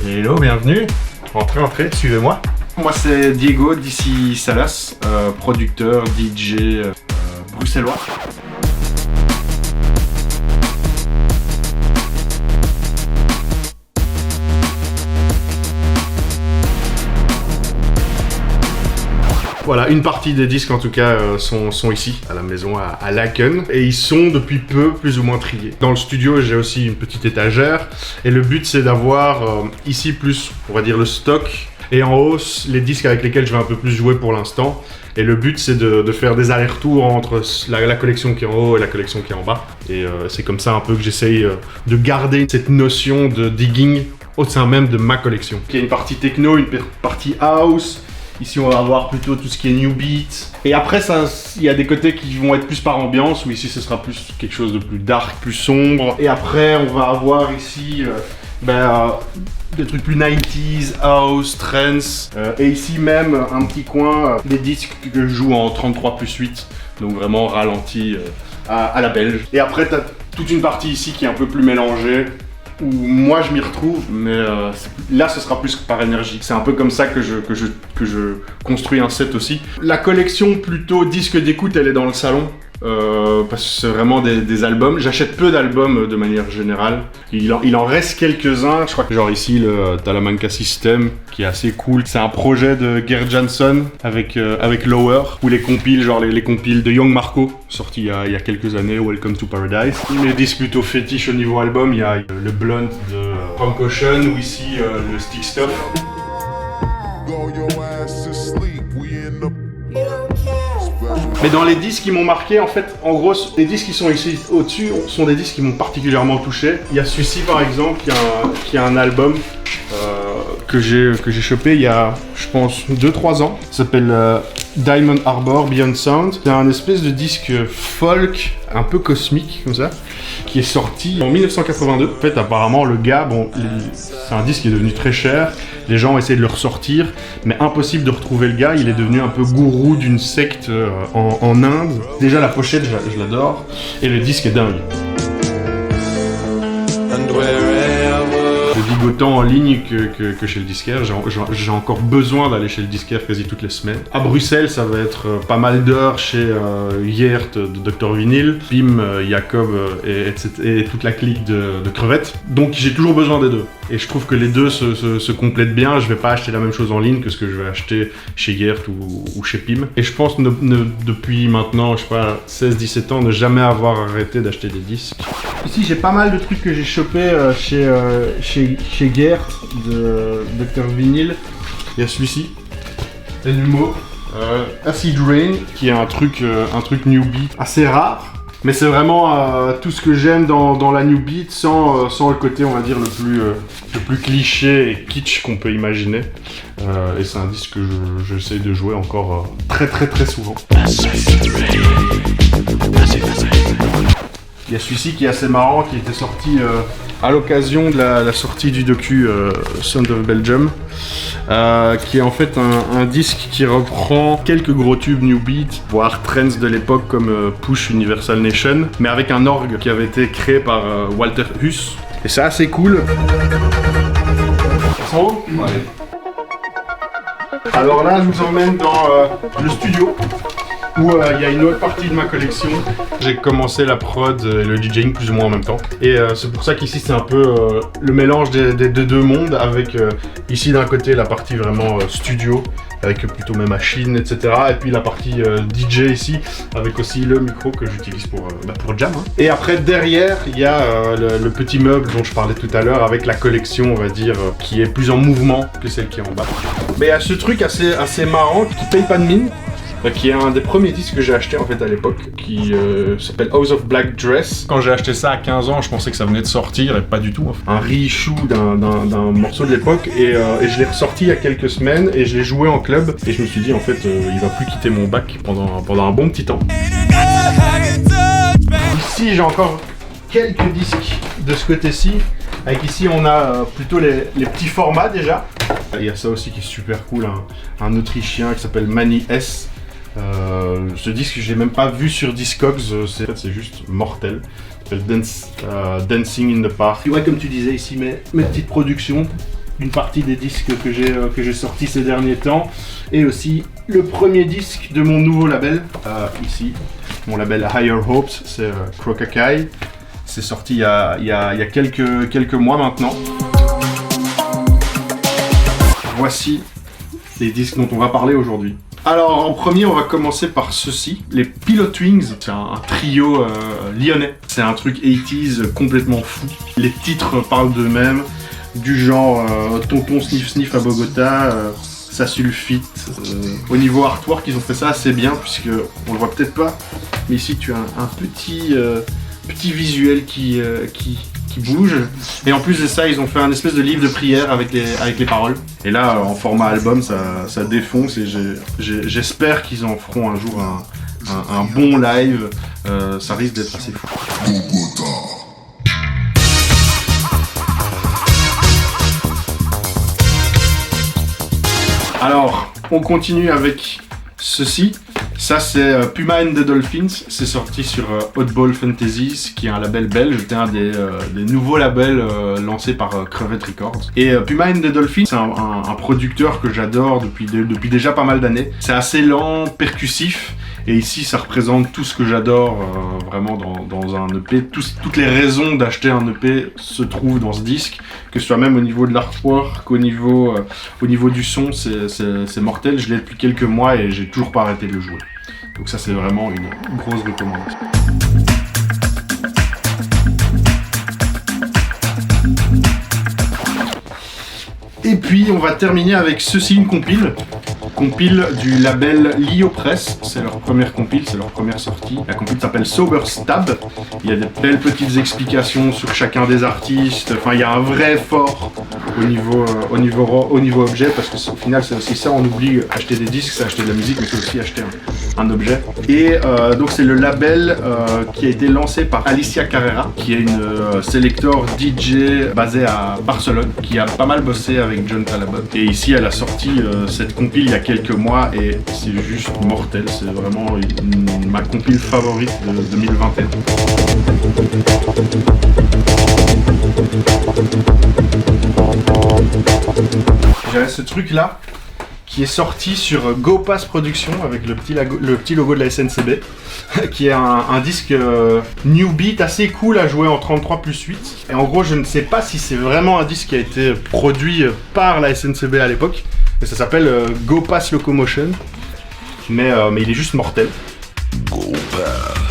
Hello, bienvenue. Entrez, suivez-moi. Moi c'est Diego d'ici Salas, producteur, DJ bruxellois. Voilà, une partie des disques en tout cas sont ici, à la maison à Laken. Et ils sont depuis peu plus ou moins triés. Dans le studio, j'ai aussi une petite étagère. Et le but, c'est d'avoir ici plus, on va dire, le stock. Et en haut, les disques avec lesquels je vais un peu plus jouer pour l'instant. Et le but, c'est de faire des allers-retours entre la collection qui est en haut et la collection qui est en bas. Et c'est comme ça un peu que j'essaye de garder cette notion de digging au sein même de ma collection. Il y a une partie techno, une partie house. Ici, on va avoir plutôt tout ce qui est new beat. Et après, il y a des côtés qui vont être plus par ambiance, où ici, ce sera plus quelque chose de plus dark, plus sombre. Et après, on va avoir ici des trucs plus 90s, house, trance. Et ici même, un petit coin, des disques que je joue en 33+8. Donc vraiment ralenti à la belge. Et après, tu as toute une partie ici qui est un peu plus mélangée. Où moi je m'y retrouve, mais là ce sera plus par énergie. C'est un peu comme ça que je construis un set aussi. La collection plutôt disque d'écoute, elle est dans le salon. Parce que c'est vraiment des albums. J'achète peu d'albums de manière générale. Il en reste quelques-uns. Je crois que genre ici le Talamanca System qui est assez cool. C'est un projet de Gerd Jansson avec Lower où les compiles, genre les compiles de Young Marco sortis il y a quelques années, Welcome to Paradise. Les disques plutôt fétiches au niveau album, il y a le Blunt de Frank Ocean ou ici le Stick Stuff. Mais dans les disques qui m'ont marqué, en fait, en gros, les disques qui sont ici au-dessus sont des disques qui m'ont particulièrement touché. Il y a celui-ci par exemple, qui a un album que j'ai chopé il y a, je pense, 2-3 ans. Ça s'appelle Diamond Harbor Beyond Sound. C'est un espèce de disque folk, un peu cosmique, comme ça, qui est sorti en 1982. En fait, apparemment, le gars, c'est un disque qui est devenu très cher. Les gens ont essayé de le ressortir, mais impossible de retrouver le gars. Il est devenu un peu gourou d'une secte en Inde. Déjà, la pochette, je l'adore. Et le disque est dingue. Je digue autant en ligne que chez le disquaire. J'ai encore besoin d'aller chez le disquaire quasi toutes les semaines. À Bruxelles, ça va être pas mal d'heures chez Geert de Dr Vinyl, Pim, Jacob et toute la clique de crevettes. Donc j'ai toujours besoin des deux. Et je trouve que les deux se complètent bien. Je vais pas acheter la même chose en ligne que ce que je vais acheter chez Geert ou chez Pim. Et je pense depuis maintenant, je sais pas, 16-17 ans, ne jamais avoir arrêté d'acheter des disques. Ici, j'ai pas mal de trucs que j'ai chopé chez Geert de Dr Vinyl. Il y a celui-ci, Enumo, Acid Rain, qui est un truc new beat assez rare. Mais c'est vraiment tout ce que j'aime dans la new beat sans le côté, on va dire, le plus cliché et kitsch qu'on peut imaginer. Et c'est un disque que j'essaie de jouer encore très souvent. Il y a celui-ci qui est assez marrant, qui était sorti à l'occasion de la sortie du docu Sound of Belgium, qui est en fait un disque qui reprend quelques gros tubes new beat, voire trends de l'époque comme Push Universal Nation, mais avec un orgue qui avait été créé par Walter Huss. Et c'est assez cool. Ça sent haut ? Ouais. Alors là, je vous emmène dans le studio, où il y a une autre partie de ma collection. J'ai commencé la prod et le DJing plus ou moins en même temps. Et c'est pour ça qu'ici c'est un peu le mélange des deux mondes, avec ici d'un côté la partie vraiment studio, avec plutôt mes machines, etc. Et puis la partie DJ ici, avec aussi le micro que j'utilise pour jam. Hein. Et après derrière, il y a le petit meuble dont je parlais tout à l'heure, avec la collection, on va dire, qui est plus en mouvement que celle qui est en bas. Mais il y a ce truc assez marrant qui paye pas de mine, qui est un des premiers disques que j'ai acheté en fait à l'époque, qui s'appelle House of Black Dress. Quand j'ai acheté ça à 15 ans, je pensais que ça venait de sortir, et pas du tout. Un reissue d'un morceau de l'époque, et je l'ai ressorti il y a quelques semaines, et je l'ai joué en club, et je me suis dit en fait, il va plus quitter mon bac pendant un bon petit temps. Ici, j'ai encore quelques disques de ce côté-ci. Avec ici, on a plutôt les petits formats déjà. Il y a ça aussi qui est super cool, un Autrichien qui s'appelle Manny S. Ce disque, je l'ai même pas vu sur Discogs, c'est juste mortel. Ça s'appelle Dancing in the Park. Ouais, comme tu disais ici, mes petites productions. une partie des disques que j'ai sortis ces derniers temps, et aussi le premier disque de mon nouveau label, ici, mon label Higher Hopes, c'est Crocakai. C'est sorti il y a quelques mois maintenant. Voici les disques dont on va parler aujourd'hui. Alors en premier, on va commencer par ceci, les Pilotwings. C'est un trio lyonnais. C'est un truc 80s complètement fou. Les titres parlent d'eux-mêmes, du genre Tonton Sniff Sniff à Bogota, ça sulfite. Au niveau artwork, ils ont fait ça assez bien, puisque on le voit peut-être pas, mais ici tu as un petit visuel qui bouge. Et en plus de ça, ils ont fait un espèce de livre de prière avec les paroles. Et là, en format album, ça défonce, et j'espère qu'ils en feront un jour un bon live. Ça risque d'être assez fou. Alors, on continue avec ceci. Ça, c'est Puma and the Dolphins. C'est sorti sur Oddball Fantasies, qui est un label belge. C'était un des nouveaux labels lancés par Crevette Records. Et Puma and the Dolphins, c'est un producteur que j'adore depuis déjà pas mal d'années. C'est assez lent, percussif. Et ici, ça représente tout ce que j'adore vraiment dans un EP. Toutes les raisons d'acheter un EP se trouvent dans ce disque, que ce soit même au niveau de l'artwork, au niveau du son, c'est mortel. Je l'ai depuis quelques mois et j'ai toujours pas arrêté de le jouer. Donc ça, c'est vraiment une grosse recommandation. Et puis, on va terminer avec ceci, une compile du label Lio Press. C'est leur première compile, c'est leur première sortie. La compile s'appelle Sober Stab. Il y a des belles petites explications sur chacun des artistes. Enfin, il y a un vrai effort au niveau objet, parce que au final, c'est aussi ça. On oublie acheter des disques, c'est acheter de la musique, mais c'est aussi acheter un objet. Et donc, c'est le label qui a été lancé par Alicia Carrera, qui est une selector DJ basée à Barcelone, qui a pas mal bossé avec John Talabot. Et ici, elle a sorti cette compile il y a quelques mois, et c'est juste mortel. C'est vraiment ma compile favorite de 2021. J'avais ce truc là qui est sorti sur Go Pass Production avec le petit logo de la SNCB, qui est un disque New Beat assez cool à jouer en 33+8. Et en gros, je ne sais pas si c'est vraiment un disque qui a été produit par la SNCB à l'époque, mais ça s'appelle Go Pass Locomotion, mais il est juste mortel. Go Pass.